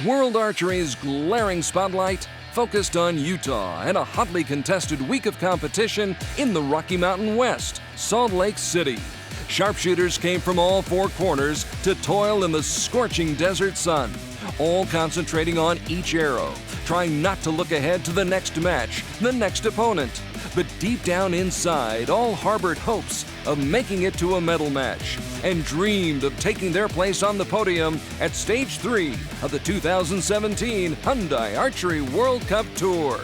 World Archery's glaring spotlight focused on Utah and a hotly contested week of competition in the Rocky Mountain West, Salt Lake City. Sharpshooters came from all four corners to toil in the scorching desert sun, all concentrating on each arrow, trying not to look ahead to the next match, the next opponent. But deep down inside, all harbored hopes of making it to a medal match and dreamed of taking their place on the podium at Stage 3 of the 2017 Hyundai Archery World Cup Tour.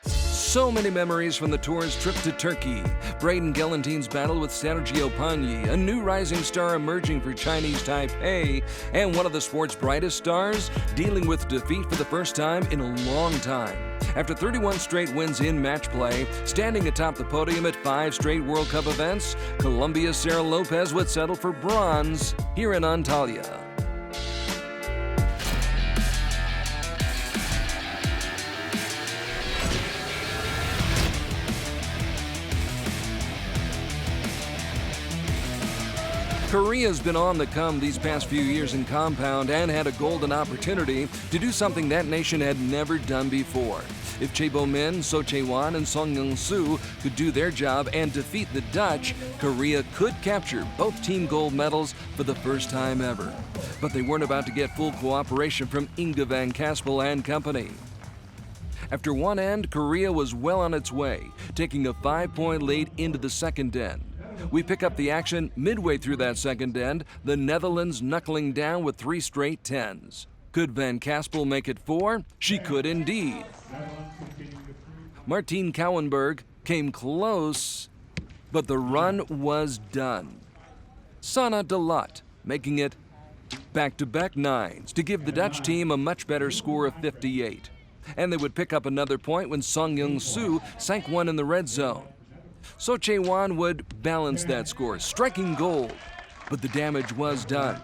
So many memories from the tour's trip to Turkey. Braden Gelentine's battle with Sergio Pagni, a new rising star emerging for Chinese Taipei, and one of the sport's brightest stars dealing with defeat for the first time in a long time. After 31 straight wins in match play, standing atop the podium at 5 straight World Cup events, Colombia's Sarah Lopez would settle for bronze here in Antalya. Korea's been on the come these past few years in compound and had a golden opportunity to do something that nation had never done before. If Chae Min, So Chae-won, and Song Young-soo could do their job and defeat the Dutch, Korea could capture both team gold medals for the first time ever. But they weren't about to get full cooperation from Inge van Kaspel and company. After one end, Korea was well on its way, taking a 5-point lead into the second end. We pick up the action midway through that second end, the Netherlands knuckling down with 3 straight 10s. Could Van Kaspel make it 4? She could indeed. Martien Kouwenberg came close, but the run was done. Sanne de Laat making it back-to-back 9s to give the Dutch team a much better score of 58. And they would pick up another point when Song Young-soo sank one in the red zone. So Chae-won would balance that score, striking gold, but the damage was done.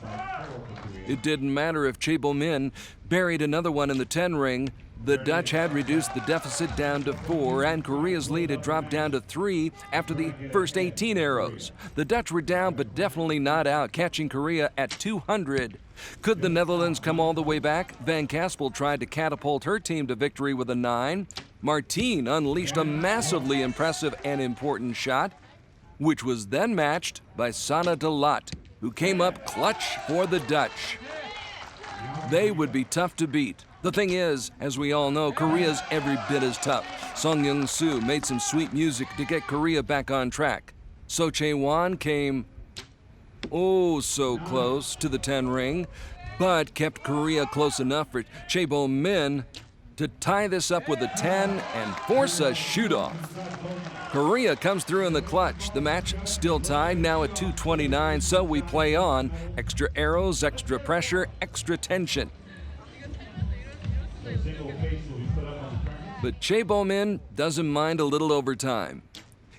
It didn't matter if Chae Min buried another one in the 10 ring. The Dutch had reduced the deficit down to 4, and Korea's lead had dropped down to 3 after the first 18 arrows. The Dutch were down, but definitely not out, catching Korea at 200. Could the Netherlands come all the way back? Van Kaspel tried to catapult her team to victory with a 9. Martien unleashed a massively impressive and important shot, which was then matched by Sanne de Laat, who came up clutch for the Dutch. They would be tough to beat. The thing is, as we all know, Korea's every bit as tough. Song Young-soo made some sweet music to get Korea back on track. So Chae-won came oh so close to the 10 ring, but kept Korea close enough for Chae Min to tie this up with a 10 and force a shoot-off. Korea comes through in the clutch. The match still tied, now at 2:29, so we play on. Extra arrows, extra pressure, extra tension. But Chae Min doesn't mind a little overtime.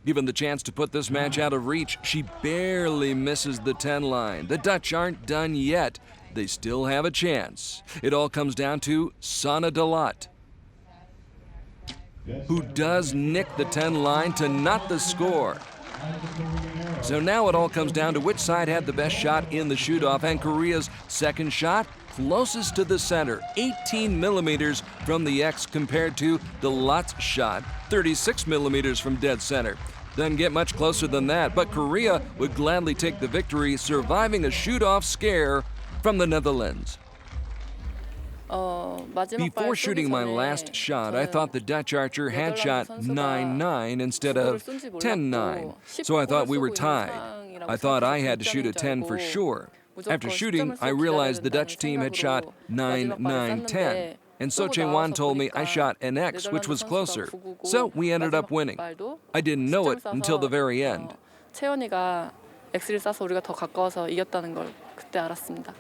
Given the chance to put this match out of reach, she barely misses the 10 line. The Dutch aren't done yet. They still have a chance. It all comes down to Sanne de Laat, who does nick the 10 line to knot the score. So now it all comes down to which side had the best shot in the shoot-off, and Korea's second shot closest to the center, 18 millimeters from the X compared to de Laat's shot, 36 millimeters from dead center. Doesn't get much closer than that, but Korea would gladly take the victory, surviving a shoot-off scare from the Netherlands. Before shooting my last shot, I thought the Dutch archer had shot 9-9 instead of 10-9, so I thought we were tied. I thought I had to shoot a 10 for sure. After shooting, I realized the Dutch team had shot 9-9-10, and So Chae-won told me I shot an X, which was closer, so we ended up winning. I didn't know it until the very end. 채연이가 X를 쏴서 우리가 더 가까워서 이겼다는 걸 그때 알았습니다.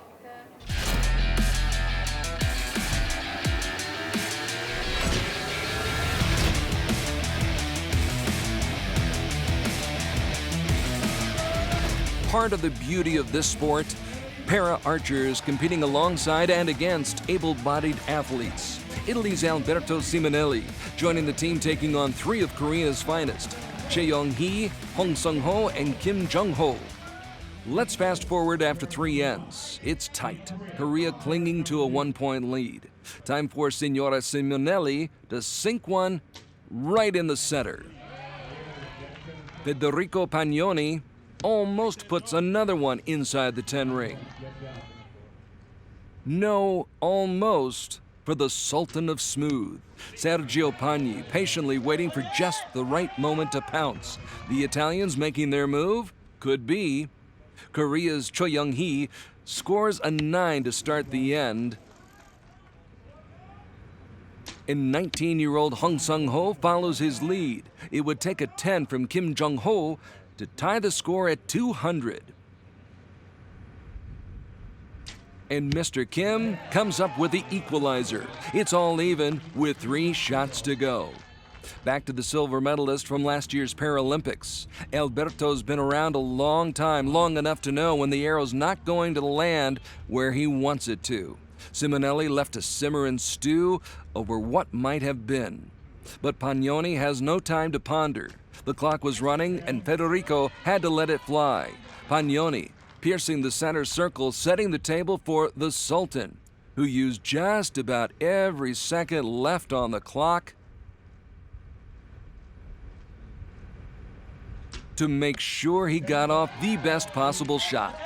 Part of the beauty of this sport, para-archers competing alongside and against able-bodied athletes. Italy's Alberto Simonelli joining the team taking on 3 of Korea's finest, Chae Young-hee, Hong Sung-ho, and Kim Jung-ho. Let's fast forward after 3 ends. It's tight. Korea clinging to a 1-point lead. Time for Signora Simonelli to sink one right in the center. Federico Pagnoni almost puts another one inside the 10 ring. No almost for the Sultan of Smooth. Sergio Pagni patiently waiting for just the right moment to pounce. The Italians making their move? Could be. Korea's Cho Young-hee scores a 9 to start the end. And 19-year-old Hong Sung-ho follows his lead. It would take a 10 from Kim Jung-ho to tie the score at 200. And Mr. Kim comes up with the equalizer. It's all even with 3 shots to go. Back to the silver medalist from last year's Paralympics. Alberto's been around a long time, long enough to know when the arrow's not going to land where he wants it to. Simonelli left to simmer and stew over what might have been. But Pagnoni has no time to ponder. The clock was running and Federico had to let it fly. Pagnoni piercing the center circle, setting the table for the Sultan, who used just about every second left on the clock to make sure he got off the best possible shot.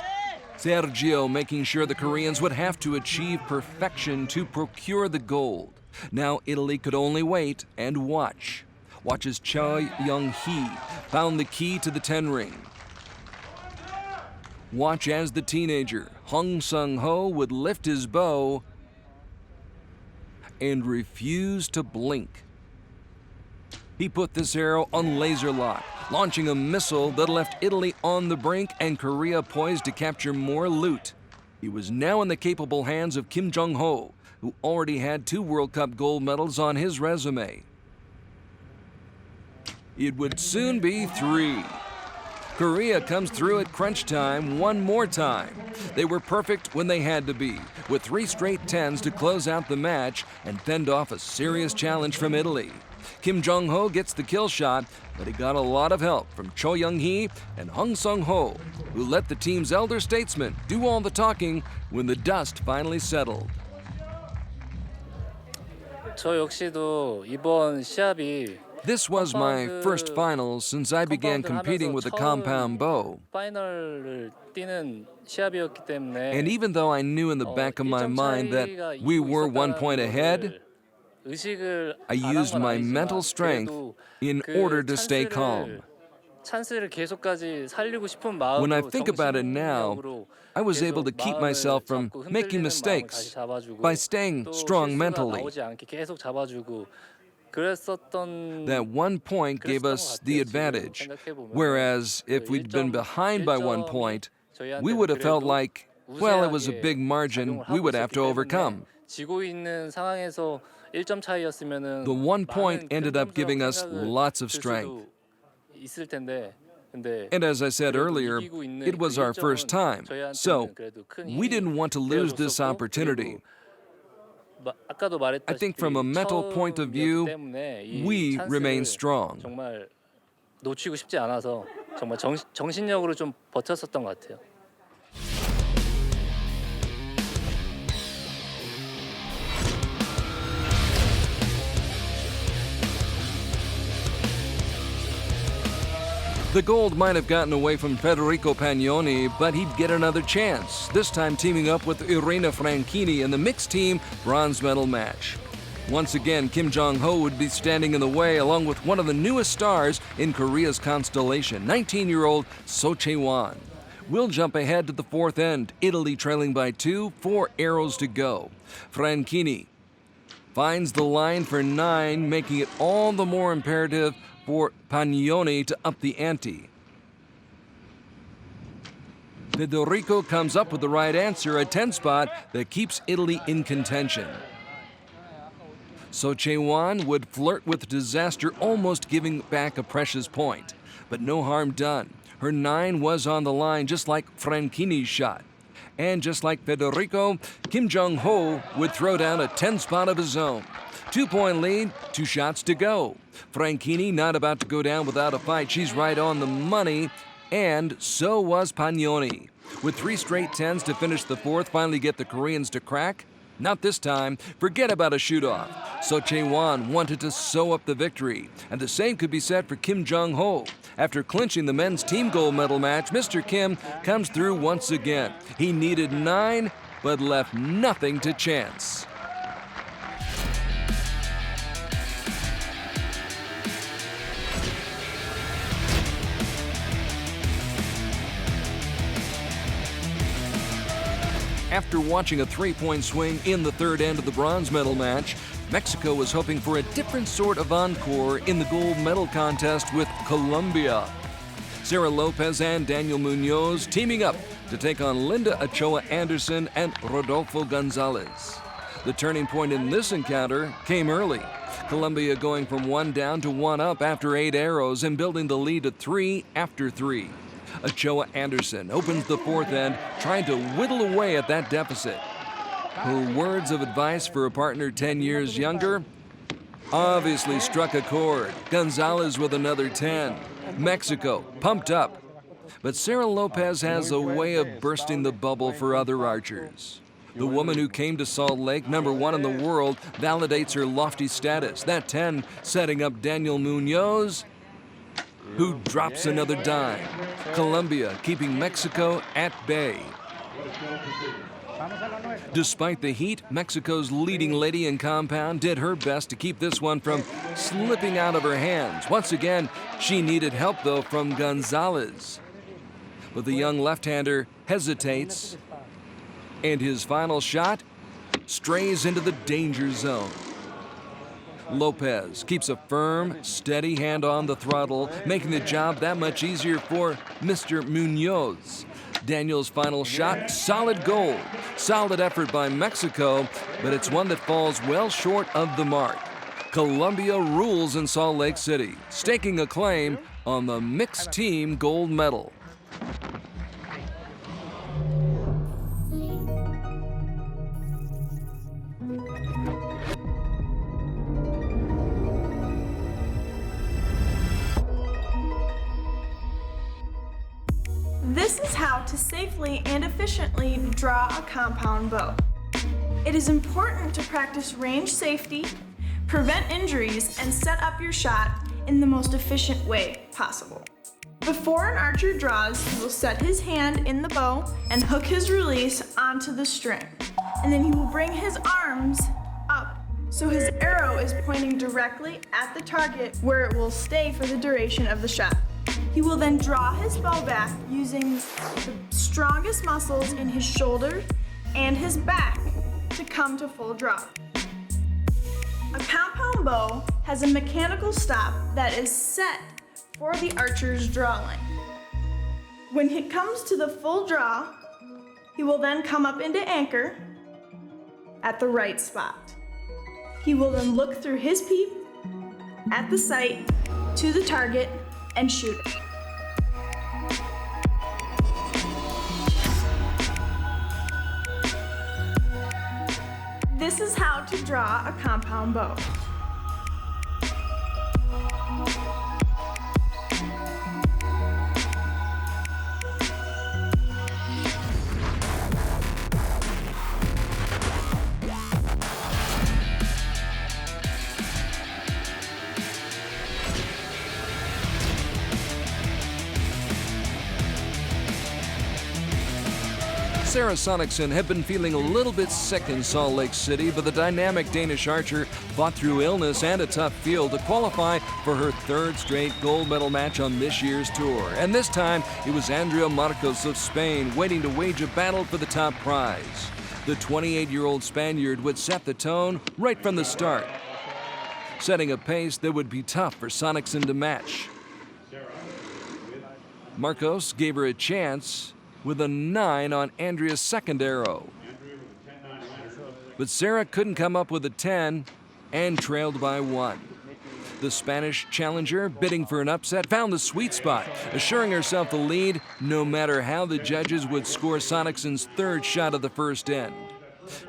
Sergio making sure the Koreans would have to achieve perfection to procure the gold. Now Italy could only wait and watch. Watch as Cho Young-hee found the key to the 10 ring. Watch as the teenager, Hong Sung-ho, would lift his bow and refuse to blink. He put this arrow on laser lock, launching a missile that left Italy on the brink and Korea poised to capture more loot. He was now in the capable hands of Kim Jung-ho, who already had 2 World Cup gold medals on his resume. It would soon be 3. Korea comes through at crunch time one more time. They were perfect when they had to be, with 3 straight 10s to close out the match and fend off a serious challenge from Italy. Kim Jung-ho gets the kill shot, but he got a lot of help from Cho Young-hee and Hong Sung-ho, who let the team's elder statesman do all the talking when the dust finally settled. 저 역시도 이번 시합이 This was my first final since I began competing with a compound bow. 파이널을 뛰는 시합이었기 때문에 And even though I knew in the back of my mind that we were 1 point ahead, I used my mental strength in order to stay calm. 찬스를 계속까지 살리고 싶은 마음으로 When I think about it now, I was able to keep myself from making mistakes by staying strong mentally. 계속 잡아주고 그랬었던 That 1 point gave us the advantage, whereas if we'd been behind by 1 point, we would have felt like, well, it was a big margin we would have to overcome. 지고 있는 상황에서 1점 차이였으면은 The 1 point ended up giving us lots of strength. 있을 텐데 근데 And as I said earlier, it was our first time, so we didn't want to lose this opportunity. I think from a mental point of view, we remain strong. 정말 놓치고 싶지 않아서 정말 정신력으로 좀 버텼었던 것 같아요. The gold might have gotten away from Federico Pagnoni, but he'd get another chance, this time teaming up with Irina Franchini in the mixed team bronze medal match. Once again, Kim Jung-ho would be standing in the way along with one of the newest stars in Korea's constellation, 19-year-old So Chae-won. We'll jump ahead to the 4th end, Italy trailing by 2, 4 arrows to go. Franchini finds the line for 9, making it all the more imperative for Pagnoni to up the ante. Federico comes up with the right answer, a 10 spot that keeps Italy in contention. So Chae-won would flirt with disaster, almost giving back a precious point. But no harm done. Her 9 was on the line, just like Franchini's shot. And just like Federico, Kim Jung-ho would throw down a 10 spot of his own. 2-point lead, 2 shots to go. Franchini not about to go down without a fight. She's right on the money, And so was Pagnoni. With 3 straight 10s to finish the 4th, finally get the Koreans to crack? Not this time. Forget about a shoot-off. So Chae-won wanted to sew up the victory. And the same could be said for Kim Jong-ho. After clinching the men's team gold medal match, Mr. Kim comes through once again. He needed 9, but left nothing to chance. After watching a 3-point swing in the 3rd end of the bronze medal match, Mexico was hoping for a different sort of encore in the gold medal contest with Colombia. Sarah Lopez and Daniel Munoz teaming up to take on Linda Ochoa Anderson and Rodolfo Gonzalez. The turning point in this encounter came early. Colombia going from 1 down to 1 up after 8 arrows and building the lead to 3 after 3. Ochoa Anderson opens the 4th end, trying to whittle away at that deficit. Her words of advice for a partner 10 years younger obviously struck a chord. Gonzalez with another 10. Mexico pumped up. But Sarah Lopez has a way of bursting the bubble for other archers. The woman who came to Salt Lake #1 in the world validates her lofty status. That 10 setting up Daniel Munoz, who drops another dime. Colombia keeping Mexico at bay. Despite the heat, Mexico's leading lady in compound did her best to keep this one from slipping out of her hands. Once again, she needed help, though, from Gonzalez. But the young left-hander hesitates, and his final shot strays into the danger zone. Lopez keeps a firm, steady hand on the throttle, making the job that much easier for Mr. Munoz. Daniel's final shot, solid gold. Solid effort by Mexico, but it's one that falls well short of the mark. Colombia rules in Salt Lake City, staking a claim on the mixed team gold medal. This is how to safely and efficiently draw a compound bow. It is important to practice range safety, prevent injuries, and set up your shot in the most efficient way possible. Before an archer draws, he will set his hand in the bow and hook his release onto the string. And then he will bring his arms up so his arrow is pointing directly at the target where it will stay for the duration of the shot. He will then draw his bow back using the strongest muscles in his shoulder and his back to come to full draw. A compound bow has a mechanical stop that is set for the archer's draw line. When it comes to the full draw, he will then come up into anchor at the right spot. He will then look through his peep at the sight to the target and shoot it. This is how to draw a compound bow. Sarah Sonicson had been feeling a little bit sick in Salt Lake City, but the dynamic Danish archer fought through illness and a tough field to qualify for her 3rd straight gold medal match on this year's tour. And this time, it was Andrea Marcos of Spain waiting to wage a battle for the top prize. The 28-year-old Spaniard would set the tone right from the start, setting a pace that would be tough for Sonicson to match. Marcos gave her a chance with a 9 on Andrea's 2nd arrow. But Sarah couldn't come up with a 10 and trailed by 1. The Spanish challenger, bidding for an upset, found the sweet spot, assuring herself the lead no matter how the judges would score Sonicson's 3rd shot of the 1st end.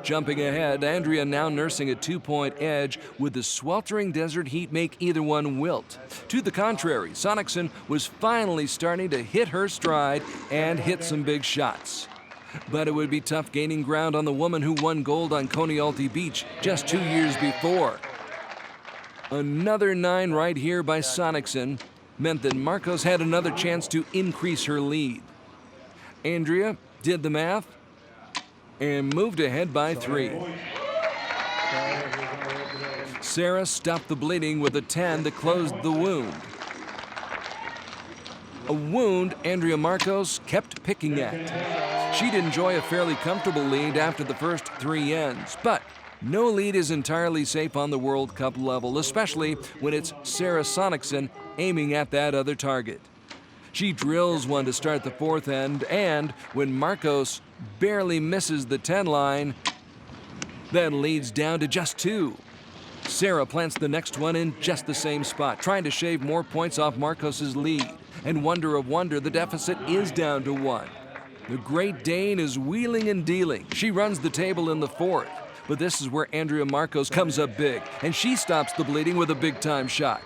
Jumping ahead, Andrea now nursing a 2-point edge. Would the sweltering desert heat make either one wilt? To the contrary, Sonicson was finally starting to hit her stride and hit some big shots. But it would be tough gaining ground on the woman who won gold on Coney Beach just 2 years before. Another 9 right here by Sonicson meant that Marcos had another chance to increase her lead. Andrea did the math and moved ahead by 3. Sarah stopped the bleeding with a 10 that closed the wound. A wound Andrea Marcos kept picking at. She'd enjoy a fairly comfortable lead after the first 3 ends, but no lead is entirely safe on the World Cup level, especially when it's Sarah Sonicson aiming at that other target. She drills one to start the 4th end, and when Marcos barely misses the 10 line, that leads down to just 2. Sarah plants the next one in just the same spot, trying to shave more points off Marcos's lead. And wonder of wonder, the deficit is down to 1. The Great Dane is wheeling and dealing. She runs the table in the 4th. But this is where Andrea Marcos comes up big, and she stops the bleeding with a big-time shot.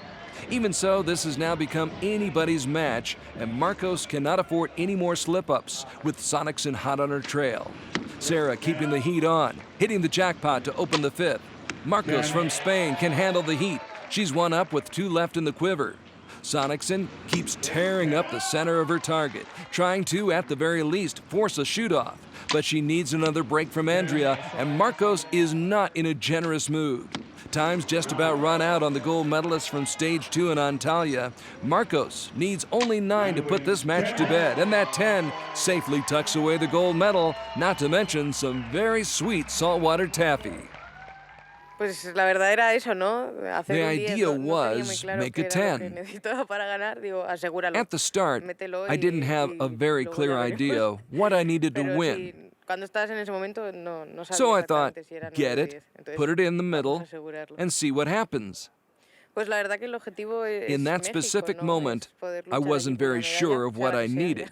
Even so, this has now become anybody's match, and Marcos cannot afford any more slip-ups, with Sonicson hot on her trail. Sarah keeping the heat on, hitting the jackpot to open the 5th. Marcos from Spain can handle the heat. She's 1 up with 2 left in the quiver. Sonicson keeps tearing up the center of her target, trying to, at the very least, force a shoot-off. But she needs another break from Andrea, and Marcos is not in a generous mood. Time's just about run out on the gold medalist from stage 2 in Antalya. Marcos needs only 9 to put this match to bed, and that 10 safely tucks away the gold medal, not to mention some very sweet saltwater taffy. Pues la verdad era eso, ¿no? Hacer The un 10, idea no tenía muy was claro make qué a era lo que 10. necesitaba para ganar. Digo, asegúralo. At the start, Mételo I didn't have a very luego clear ya veremos. idea what I needed to Pero win. si cuando estás en ese momento no sabes So I thought, exactamente si era 9 get o it, 10. Entonces, put it in the vamos middle, a asegurarlo. and see what happens. Pues la verdad que el objetivo es In that México, specific ¿no? moment, Es poder I luchar wasn't allí por very una medalla, sure of what sea I sea. needed.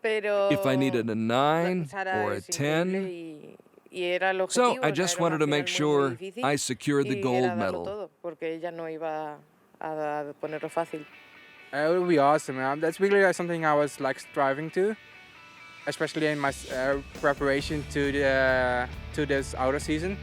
Pero If I needed a 9 Sara or a es 10. increíble y era el So objetivo, I o sea, just era una wanted to final make muy, sure muy difícil I secured the y gold era darlo medal. todo, porque ella no iba a ponerlo fácil. It would be awesome. That's really something I was like striving to, especially in my preparation to this outer season.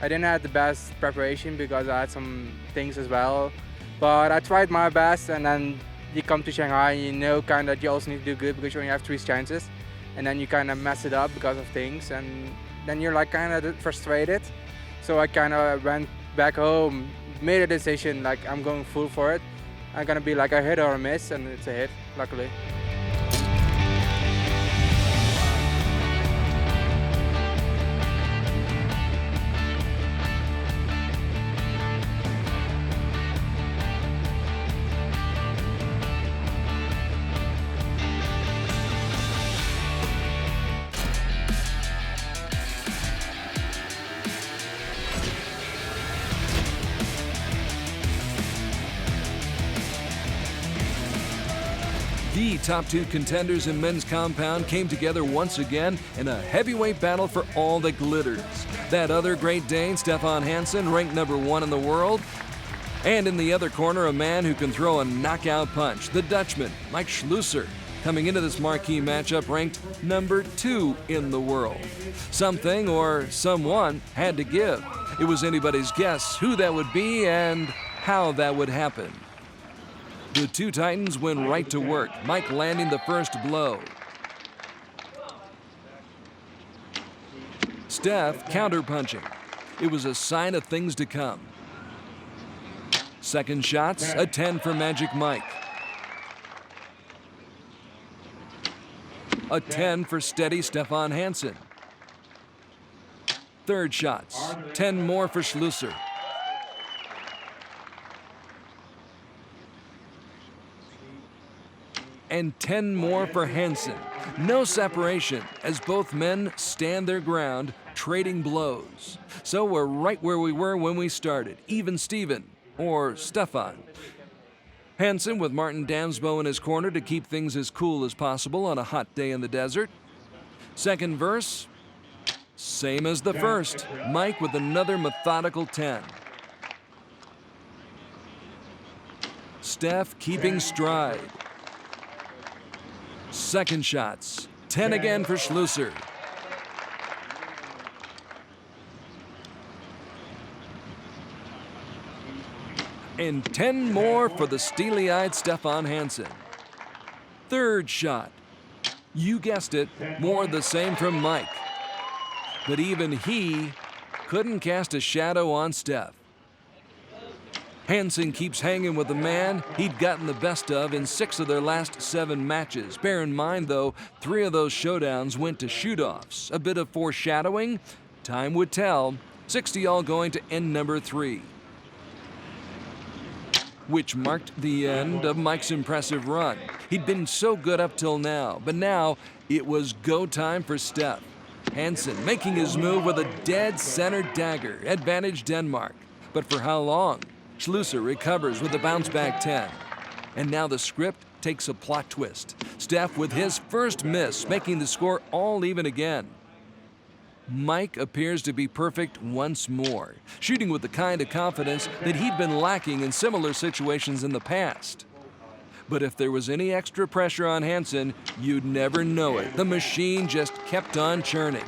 I didn't have the best preparation because I had some things as well, but I tried my best. And then you come to Shanghai, and you know kind of you also need to do good because you only have 3 chances, and then you kind of mess it up because of things, and then you're like kind of frustrated. So I kind of went back home, made a decision like I'm going full for it. I'm gonna be like a hit or a miss, and it's a hit, luckily. The top 2 contenders in men's compound came together once again in a heavyweight battle for all that glitters. That other Great Dane, Stefan Hansen, ranked number 1 in the world. And in the other corner, a man who can throw a knockout punch, the Dutchman, Mike Schlusser, coming into this marquee matchup ranked number 2 in the world. Something or someone had to give. It was anybody's guess who that would be and how that would happen. The 2 Titans went right to work, Mike landing the first blow. Steph counterpunching. It was a sign of things to come. Second shots, a 10 for Magic Mike. A 10 for steady Stefan Hansen. Third shots, 10 more for Schlusser. And 10 more for Hansen. No separation as both men stand their ground, trading blows. So we're right where we were when we started, even Steven, or Stefan. Hansen with Martin Damsbo in his corner to keep things as cool as possible on a hot day in the desert. Second verse, Same as the first. Mike with another methodical 10. Steph keeping stride. Second shots. 10 again for Schlusser. And 10 more for the steely-eyed Stefan Hansen. Third shot. You guessed it, more the same from Mike. But even he couldn't cast a shadow on Steph. Hansen keeps hanging with the man he'd gotten the best of in 6 of their last 7 matches. Bear in mind, though, 3 of those showdowns went to shoot-offs. A bit of foreshadowing? Time would tell. 60-all going to end number 3. Which marked the end of Mike's impressive run. He'd been so good up till now, but now it was go time for Steph. Hansen making his move with a dead center dagger. Advantage Denmark. But for how long? Schlusser recovers with a bounce-back 10. And now the script takes a plot twist. Steph with his first miss, making the score all even again. Mike appears to be perfect once more, shooting with the kind of confidence that he'd been lacking in similar situations in the past. But if there was any extra pressure on Hansen, you'd never know it. The machine just kept on churning.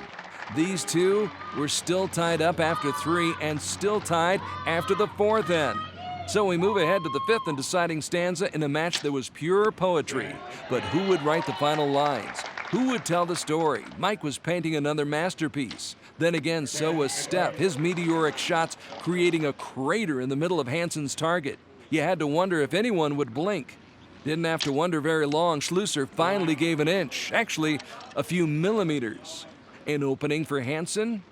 These two were still tied up after 3 and still tied after the 4th end. So we move ahead to the 5th and deciding stanza in a match that was pure poetry. But who would write the final lines? Who would tell the story? Mike was painting another masterpiece. Then again, so was Steph, his meteoric shots creating a crater in the middle of Hansen's target. You had to wonder if anyone would blink. Didn't have to wonder very long. Schlusser finally gave an inch, actually a few millimeters. An opening for Hansen?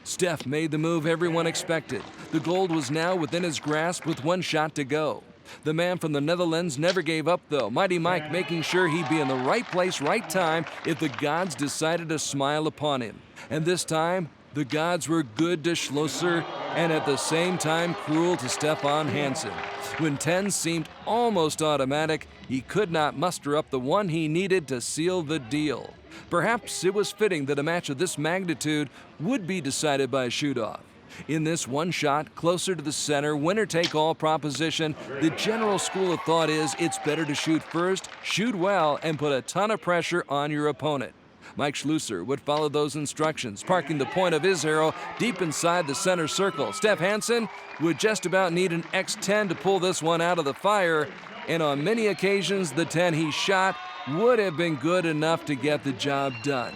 Steph made the move everyone expected. The gold was now within his grasp with 1 shot to go. The man from the Netherlands never gave up, though. Mighty Mike making sure he'd be in the right place, right time if the gods decided to smile upon him. And this time, the gods were good to Schlusser and at the same time cruel to Stefan Hansen. When 10 seemed almost automatic, he could not muster up the one he needed to seal the deal. Perhaps it was fitting that a match of this magnitude would be decided by a shoot-off. In this one shot, closer to the center, winner-take-all proposition, the general school of thought is it's better to shoot first, shoot well, and put a ton of pressure on your opponent. Mike Schlusser would follow those instructions, parking the point of his arrow deep inside the center circle. Steph Hansen would just about need an X10 to pull this one out of the fire, and on many occasions, the 10 he shot would have been good enough to get the job done.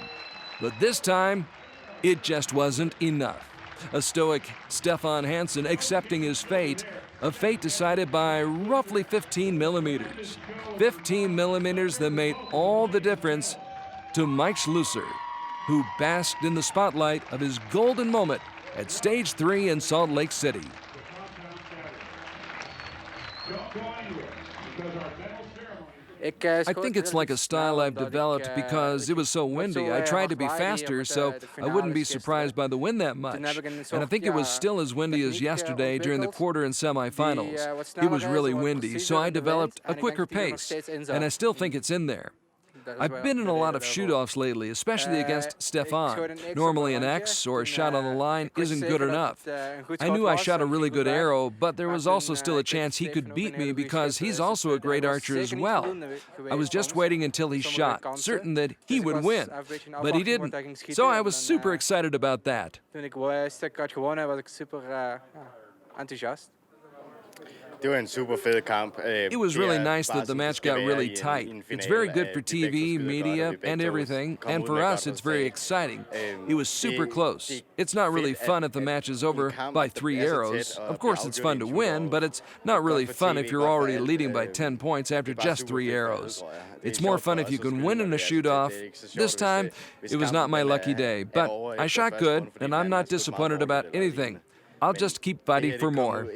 But this time, it just wasn't enough. A stoic Stefan Hansen accepting his fate, a fate decided by roughly 15 millimeters. 15 millimeters that made all the difference to Mike Schlusser, who basked in the spotlight of his golden moment at Stage 3 in Salt Lake City. I think it's like a style I've developed because it was so windy. I tried to be faster so I wouldn't be surprised by the wind that much. And I think it was still as windy as yesterday during the quarter and semifinals. It was really windy, so I developed a quicker pace, and I still think it's in there. I've been in a lot of shoot-offs lately, especially against Stefan. Normally an X or a shot on the line isn't good enough. I knew I shot a really good arrow, but there was also still a chance he could beat me because he's also a great archer as well. I was just waiting until he shot, certain that he would win, but he didn't. So I was super excited about that. It was really nice that the match got really tight. It's very good for TV, media, and everything, and for us, it's very exciting. It was super close. It's not really fun if the match is over by 3 arrows. Of course, it's fun to win, but it's not really fun if you're already leading by 10 points after just 3 arrows. It's more fun if you can win in a shoot-off. This time, it was not my lucky day, but I shot good, and I'm not disappointed about anything. I'll just keep fighting for more.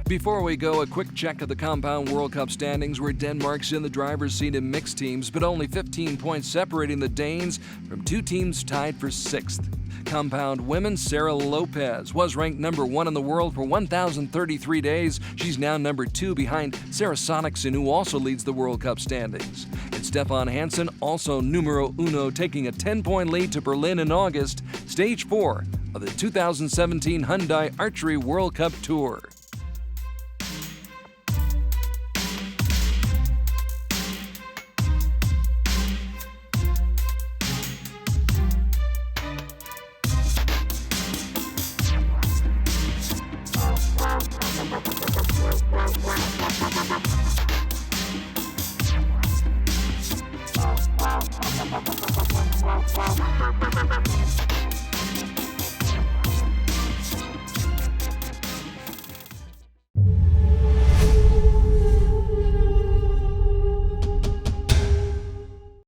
Before we go, a quick check of the Compound World Cup standings, where Denmark's in the driver's seat in mixed teams, but only 15 points separating the Danes from two teams tied for 6th. Compound women, Sarah Lopez was ranked number 1 in the world for 1,033 days. She's now number 2 behind Sarah Sonicson, who also leads the World Cup standings. And Stefan Hansen, also numero uno, taking a 10-point lead to Berlin in August, stage 4 of the 2017 Hyundai Archery World Cup Tour.